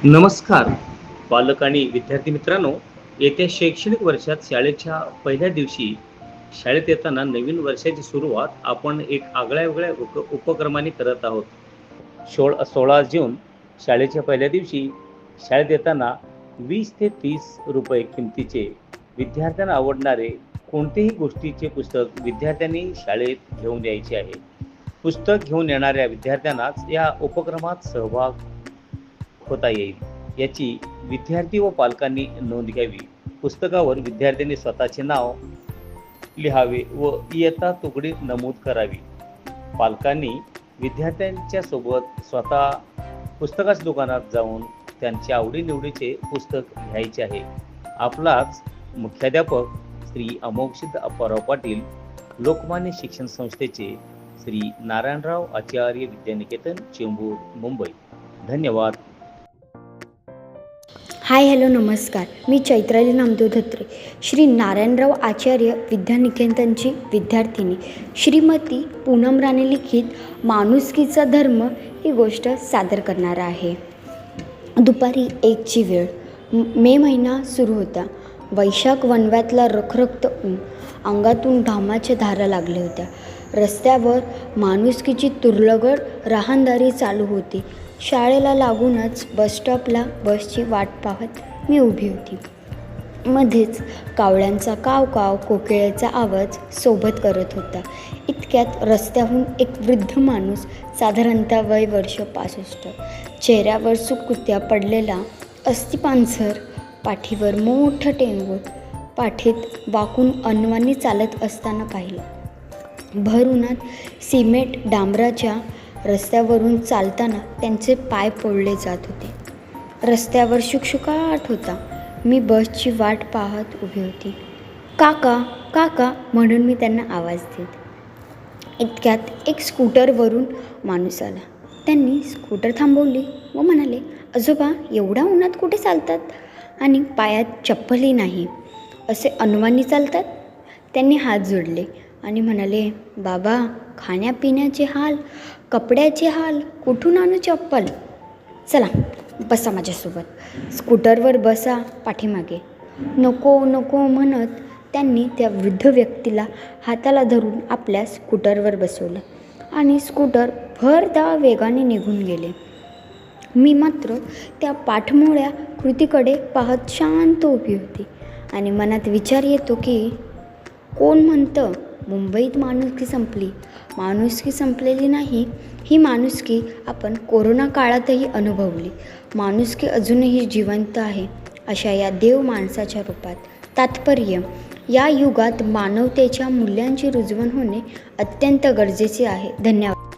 नमस्कार पालक आणि विद्यार्थी मित्रांनो. येत्या शैक्षणिक वर्षात शाळेच्या पहिल्या दिवशी शाळेत येताना नवीन वर्षाची सुरुवात आपण एक आगळ्या-वेगळ्या उपक्रमाने करत आहोत. 16 जून शाळेच्या पहिल्या दिवशी शाळेत येताना 20 ते 30 रुपये किमतीचे विद्यार्थ्यांना आवडणारे कोणतेही गोष्टीचे पुस्तक विद्यार्थ्यांनी शाळेत घेऊन यायचे आहे. पुस्तक घेऊन येणाऱ्या विद्यार्थ्यांनाच या उपक्रमात सहभाग होता येईल याची विद्यार्थी व पालकांनी नोंद घ्यावी. पुस्तकावर विद्यार्थ्यांनी स्वतःचे नाव लिहावे व इयत्ता तुकडी नमूद करावी. पालकांनी विद्यार्थ्यांच्या सोबत स्वतः पुस्तकाच्या दुकानात जाऊन त्यांच्या आवडीनिवडीचे पुस्तक घ्यायचे आहे. आपलाच मुख्याध्यापक श्री अमोक्षित अप्पाराव पाटील, लोकमान्य शिक्षण संस्थेचे श्री नारायणराव आचार्य विद्यानिकेतन, चेंबूर, मुंबई. धन्यवाद. हाय हॅलो नमस्कार. मी चैत्राली नामदेव धत्रे, श्री नारायणराव आचार्य विद्यानिकेतनची विद्यार्थिनी, श्रीमती पूनम राणे लिखित माणुसकीचा धर्म ही गोष्ट सादर करणार आहे. दुपारी 1ची वेळ. मे महिना सुरू होता. वैशाख वणव्यातला रखरखत ऊन. अंगातून घामाच्या धारा लागल्या होत्या. रस्त्यावर माणुसकीची तुरळगड राहणदारी चालू होती. शाळेला लागूनच बसस्टॉपला बसची वाट पाहत मी उभी होती. मध्येच कावळ्यांचा कावकाव, कोकिळेचा आवाज सोबत करत होता. इतक्यात रस्त्याहून एक वृद्ध माणूस, साधारणतः वय वर्ष 65, चेहऱ्यावर सुकुत्या पडलेला, अस्थिपांजर, पाठीवर मोठं टेंगूर, पाठीत वाकून अनवाणी चालत असताना पाहिलं. भर उन्हात सिमेंट डांबराच्या रस्त्यावरून चालताना त्यांचे पाय पोळले जात होते. रस्त्यावर शुकशुकाट होता. मी बसची वाट पाहत उभी होती. काका काका म्हणून मी त्यांना आवाज देत. इतक्यात एक स्कूटरवरून माणूस आला. त्यांनी स्कूटर थांबवली व म्हणाले, आजोबा एवढ्या उन्हात कुठे चालतात आणि पायात चप्पलही नाही, असे अनवाणी चालतात? त्यांनी हात जोडले आणि म्हणाले, बाबा खाण्यापिण्याचे हाल, कपड्याचे हाल, कुठून आणू चप्पल? चला बसा माझ्यासोबत. स्कूटरवर बसा पाठीमागे. नको नको म्हणत त्यांनी त्या वृद्ध व्यक्तीला हाताला धरून आपल्या स्कूटरवर बसवलं आणि स्कूटर भरधाव वेगाने निघून गेले. मी मात्र त्या पाठमोळ्या कृतीकडे पाहत शांत उभी होती आणि मनात विचार येतो की कोण म्हणतं मुंबईत माणुसकी संपली? माणुसकी संपलेली नाही. ही माणुसकी आपण कोरोना काळातही अनुभवली. माणुसकी अजूनही जिवंत आहे. अशा या देव माणसाच्या रूपात. तात्पर्य, या युगात मानवतेच्या मूल्यांची रुजवण होणे अत्यंत गरजेचे आहे. धन्यवाद.